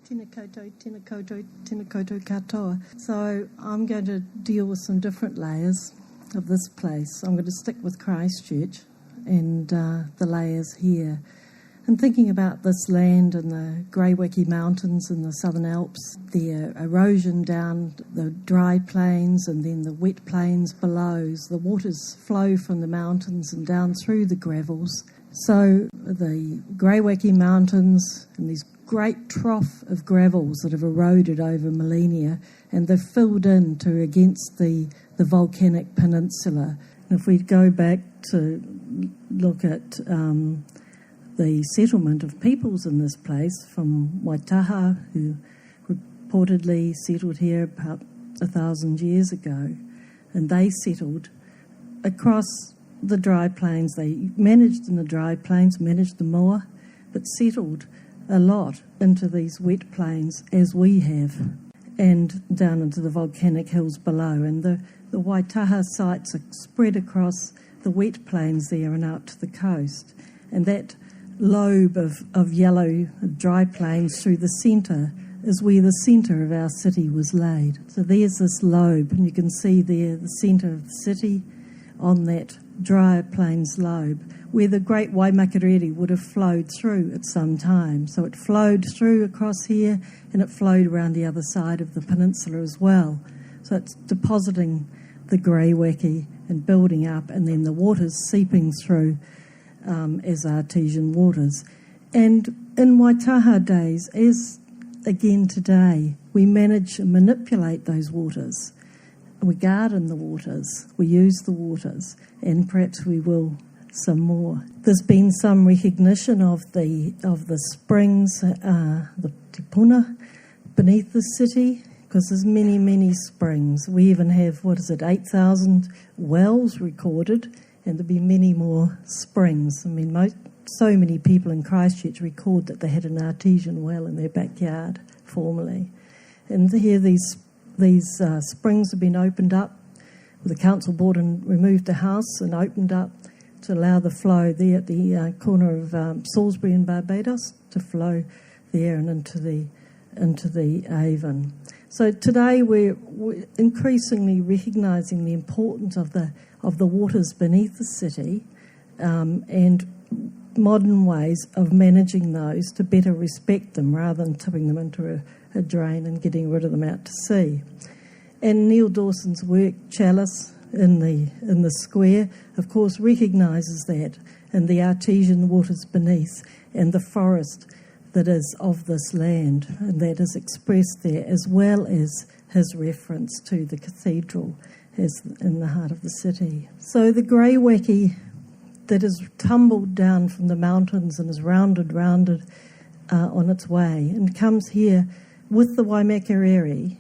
Tēnā koutou, tēnā koutou, tēnā koutou katoa. So I'm going to deal with some different layers of this place. I'm going to stick with Christchurch and the layers here. And thinking about this land and the Mane-Wheoki Mountains in the Southern Alps, the erosion down the dry plains and then the wet plains below, the waters flow from the mountains and down through the gravels. So the Mane-Wheoki Mountains and these great trough of gravels that have eroded over millennia, and they've filled in to against the volcanic peninsula. And if we go back to look at the settlement of peoples in this place from Waitaha, who reportedly settled here about 1,000 years ago, and they settled across the dry plains. They managed in the dry plains, managed the moa, but settled a lot into these wet plains as we have, and down into the volcanic hills below. And the Waitaha sites are spread across the wet plains there and out to the coast. And that lobe of yellow dry plains through the centre is where the centre of our city was laid. So there's this lobe, and you can see there the centre of the city on that dry plains lobe, where the Great Waimakariri would have flowed through at some time. So it flowed through across here, and it flowed around the other side of the peninsula as well. So it's depositing the Mane-Wheoki and building up, and then the waters seeping through as artesian waters. And in Waitaha days, as again today, we manage and manipulate those waters. We garden the waters, we use the waters, and perhaps we will some more. There's been some recognition of the springs, the tipuna beneath the city, because there's many, many springs. We even have, 8,000 wells recorded, and there'll be many more springs. I mean, so many people in Christchurch record that they had an artesian well in their backyard formerly. And here these springs have been opened up. The council bought and removed a house and opened up to allow the flow there at the corner of Salisbury and Barbados to flow there and into the Avon. So today we're increasingly recognising the importance of the waters beneath the city and modern ways of managing those to better respect them rather than tipping them into a drain and getting rid of them out to sea. And Neil Dawson's work, Chalice, in the square, of course, recognises that, and the artesian waters beneath, and the forest that is of this land, and that is expressed there, as well as his reference to the cathedral as in the heart of the city. So the Mane-Wheoki that is tumbled down from the mountains and is rounded on its way and comes here with the Waimakariri,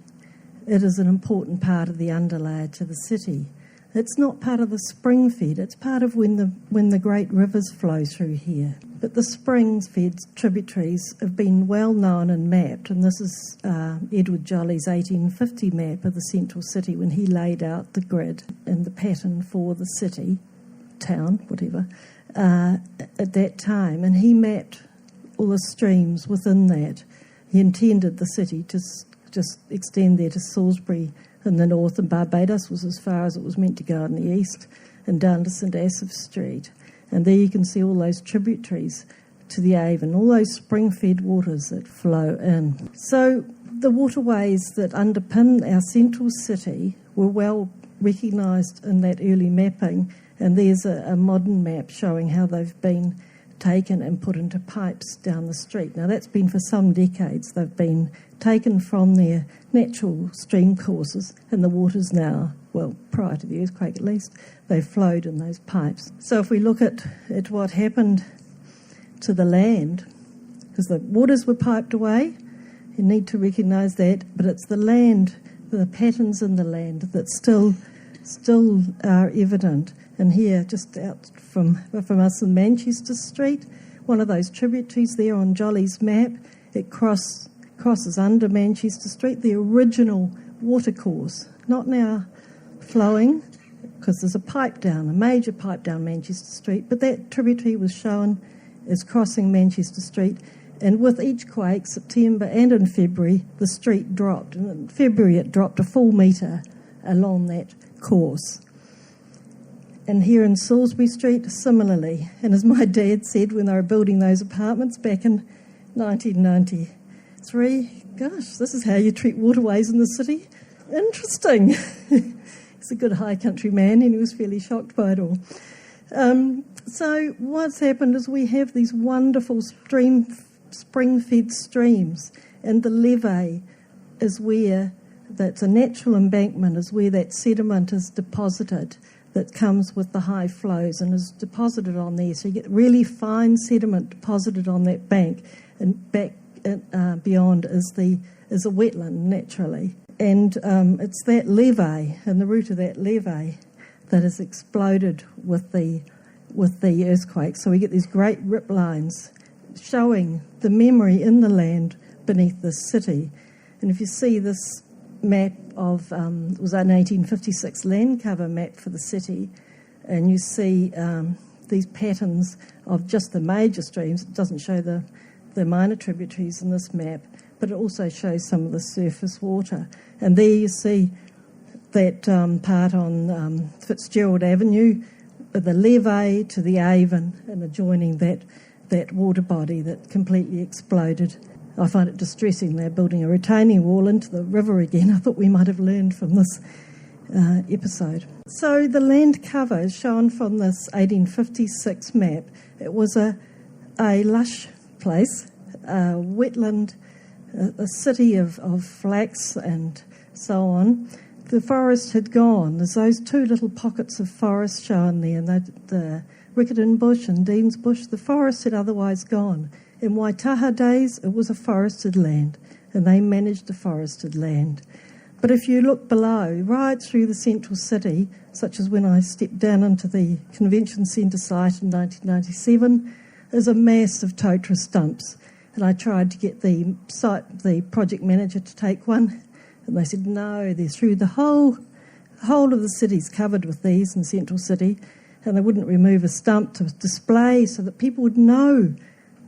it is an important part of the underlayer to the city. It's not part of the spring-fed, it's part of when the great rivers flow through here. But the springs-fed tributaries have been well known and mapped, and this is Edward Jolly's 1850 map of the central city when he laid out the grid and the pattern for the city, town, whatever, at that time. And he mapped all the streams within that. He intended the city to just extend there to Salisbury in the north, and Barbados was as far as it was meant to go in the east, and down to St Asaph Street. And there you can see all those tributaries to the Avon, all those spring-fed waters that flow in. So the waterways that underpin our central city were well recognised in that early mapping, and there's a modern map showing how they've been taken and put into pipes down the street. Now that's been for some decades. They've been taken from their natural stream courses, and the waters now, well, prior to the earthquake at least, they flowed in those pipes. So if we look at what happened to the land, because the waters were piped away, you need to recognise that, but it's the land, the patterns in the land that still are evident. And here, just out from us in Manchester Street, one of those tributaries there on Jolly's map, it crosses under Manchester Street, the original watercourse, not now flowing, because there's a major pipe down Manchester Street, but that tributary was shown as crossing Manchester Street And with each quake, September and in February, the street dropped. And in February it dropped a full metre along that course. And here in Salisbury Street, similarly. And as my dad said when they were building those apartments back in 1993, gosh, this is how you treat waterways in the city. Interesting. He's a good high country man and he was fairly shocked by it all. So what's happened is we have these wonderful spring-fed streams, and the levee is where, that's a natural embankment, is where that sediment is deposited that comes with the high flows and is deposited on there. So you get really fine sediment deposited on that bank, and back beyond is a wetland naturally. And it's that levee and the root of that levee that has exploded with the earthquake. So we get these great rip lines showing the memory in the land beneath this city. And if you see this map of, it was an 1856 land cover map for the city, and you see these patterns of just the major streams. It doesn't show the minor tributaries in this map, but it also shows some of the surface water. And there you see that part on Fitzgerald Avenue, the levee to the Avon, and adjoining that water body that completely exploded. I find it distressing they're building a retaining wall into the river again. I thought we might have learned from this episode. So the land cover is shown from this 1856 map. It was a lush place, a wetland, a city of flax and so on. The forest had gone. There's those two little pockets of forest shown there, and the Riccarton Bush and Dean's Bush. The forest had otherwise gone. In Waitaha days, it was a forested land, and they managed the forested land. But if you look below, right through the central city, such as when I stepped down into the convention centre site in 1997, there's a mass of totara stumps. And I tried to get the project manager to take one, and they said, no, they're through the whole of the city's covered with these in Central City, and they wouldn't remove a stump to display so that people would know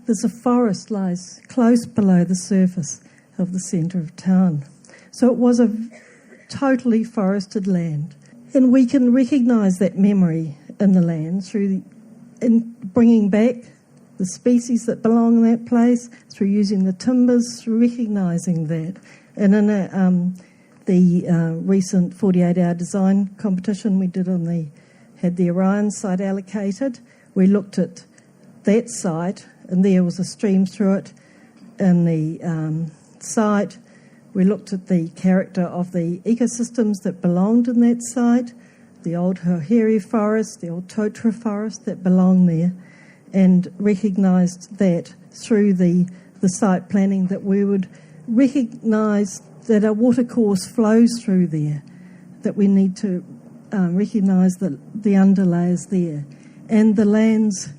there's a forest lies close below the surface of the centre of town. So it was a totally forested land. And we can recognise that memory in the land in bringing back the species that belong in that place, through using the timbers, through recognising that. And in the recent 48-hour design competition we did had the Orion site allocated, we looked at that site, and there was a stream through it. In the site, we looked at the character of the ecosystems that belonged in that site, the old Pouhere forest, the old totara forest that belonged there, and recognised that through the site planning that we would recognise that a watercourse flows through there, that we need to recognise that the underlayers there, and the lands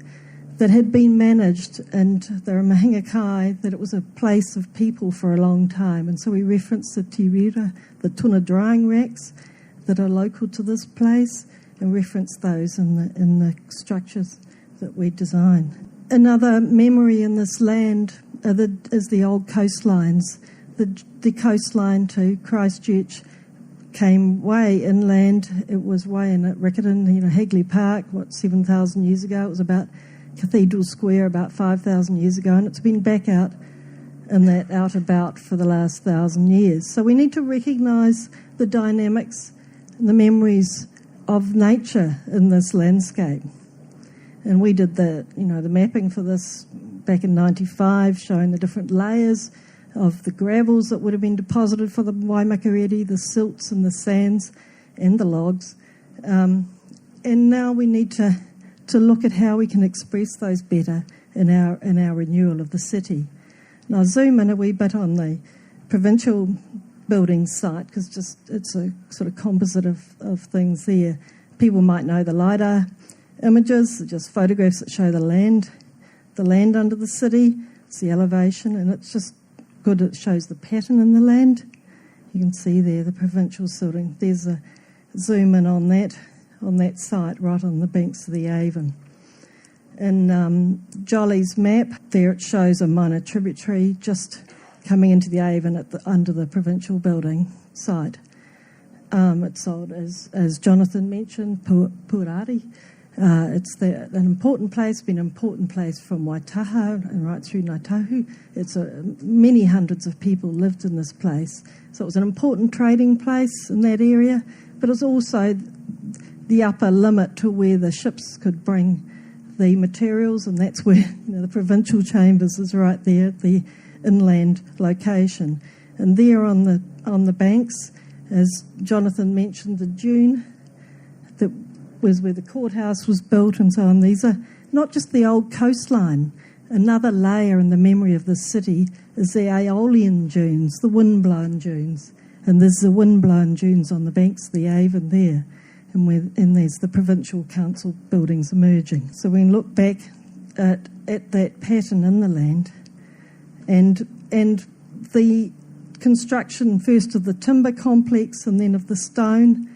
that had been managed, and the Mahingakai, that it was a place of people for a long time. And so we referenced the tirira, the tuna drying racks that are local to this place, and referenced those in the structures that we design. Another memory in this land is the old coastlines. The coastline to Christchurch came way inland. It was way in at Riccarton, Hagley Park, 7,000 years ago. It was about Cathedral Square about 5,000 years ago, and it's been back out in that out-about for the last 1,000 years. So we need to recognise the dynamics and the memories of nature in this landscape. And we did the mapping for this back in 95, showing the different layers of the gravels that would have been deposited for the Waimakariri, the silts and the sands and the logs. And now we need to look at how we can express those better in our renewal of the city. And I'll zoom in a wee bit on the provincial building site, because it's a sort of composite of things there. People might know the LiDAR images, just photographs that show the land under the city. It's the elevation, and it's just good. It shows the pattern in the land. You can see there the provincial silting. There's a zoom in on that site right on the banks of the Avon. In Jolly's map, there it shows a minor tributary just coming into the Avon under the Provincial building site. It's sold, as Jonathan mentioned, Pouhere. It's an important place, been an important place from Waitaha and right through Ngaitahu. It's many hundreds of people lived in this place. So it was an important trading place in that area, but it's also the upper limit to where the ships could bring the materials, and that's where the Provincial Chambers is right there at the inland location. And there on the banks, as Jonathan mentioned, the dune that was where the courthouse was built and so on. These are not just the old coastline. Another layer in the memory of the city is the Aeolian dunes, the wind-blown dunes. And there's the wind-blown dunes on the banks of the Avon there. And there's the Provincial Council buildings emerging. So we can look back at that pattern in the land and the construction first of the timber complex and then of the stone,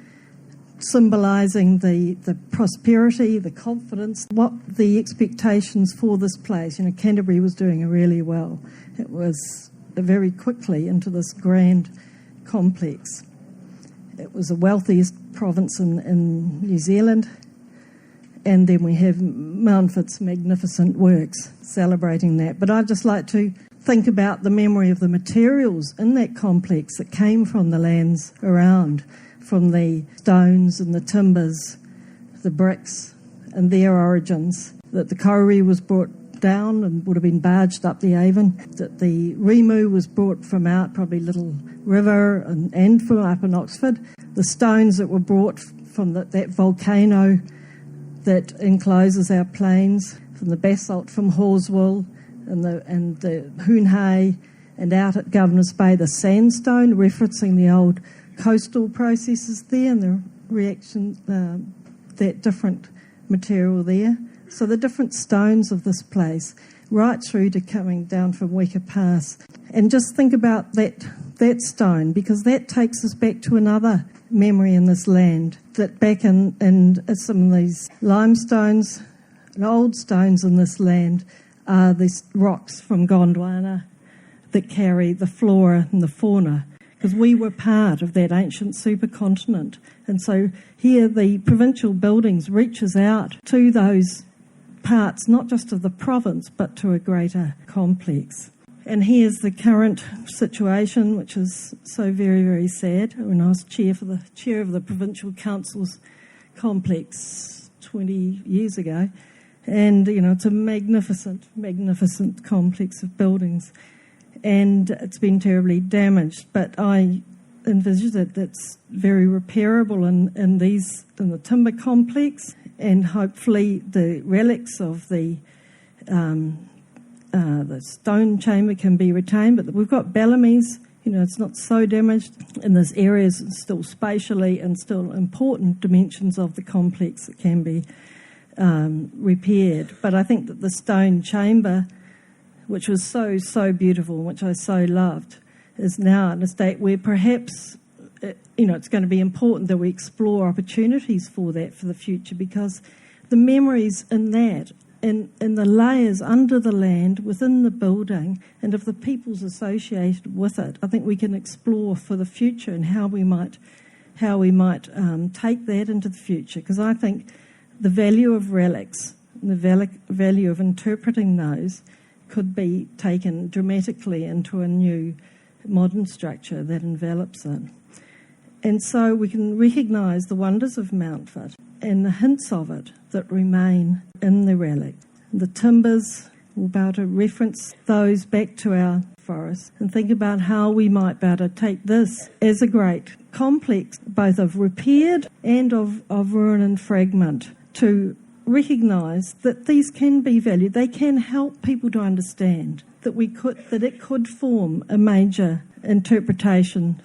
symbolising the prosperity, the confidence, what the expectations for this place. Canterbury was doing really well. It was very quickly into this grand complex. It was the wealthiest province in New Zealand. And then we have Mountford's magnificent works celebrating that. But I'd just like to think about the memory of the materials in that complex that came from the lands around, from the stones and the timbers, the bricks and their origins, that the kauri was brought down and would have been barged up the Avon, that the rimu was brought from out probably Little River and from up in Oxford, the stones that were brought from that volcano that encloses our plains, from the basalt from Horswell and the Hoonhay, and out at Governor's Bay, the sandstone, referencing the old coastal processes there and the reaction, that different material there. So the different stones of this place, right through to coming down from Weka Pass. And just think about that stone, because that takes us back to another memory in this land, that back in some of these limestones and old stones in this land are these rocks from Gondwana that carry the flora and the fauna, because we were part of that ancient supercontinent. And so here the provincial buildings reaches out to those parts, not just of the province, but to a greater complex. And here's the current situation, which is so very, very sad. When I was chair of the Provincial Council's complex 20 years ago, and it's a magnificent, magnificent complex of buildings, and it's been terribly damaged. But I envisage that it's very repairable in the timber complex, and hopefully the relics of the stone chamber can be retained. But we've got Bellamy's, it's not so damaged, and there's areas still spatially and still important dimensions of the complex that can be repaired. But I think that the stone chamber, which was so, so beautiful, which I so loved, is now in a state where perhaps it's going to be important that we explore opportunities for that for the future, because the memories in that, in the layers under the land, within the building, and of the peoples associated with it, I think we can explore for the future and how we might take that into the future. Because I think the value of relics, and the value of interpreting those, could be taken dramatically into a new modern structure that envelops it. And so we can recognise the wonders of Mountford and the hints of it that remain in the relic. The timbers, we'll be able to reference those back to our forests and think about how we might be able to take this as a great complex, both of repaired and of ruin and fragment, to recognise that these can be valued. They can help people to understand that it could form a major interpretation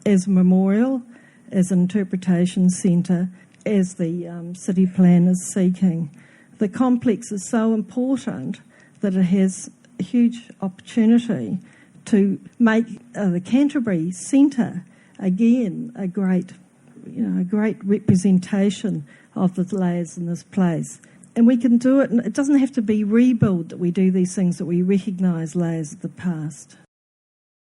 as a memorial, as an interpretation centre, as the city plan is seeking. The complex is so important that it has a huge opportunity to make the Canterbury Centre again a great representation of the layers in this place. And we can do it, and it doesn't have to be rebuild that we do these things, that we recognise layers of the past.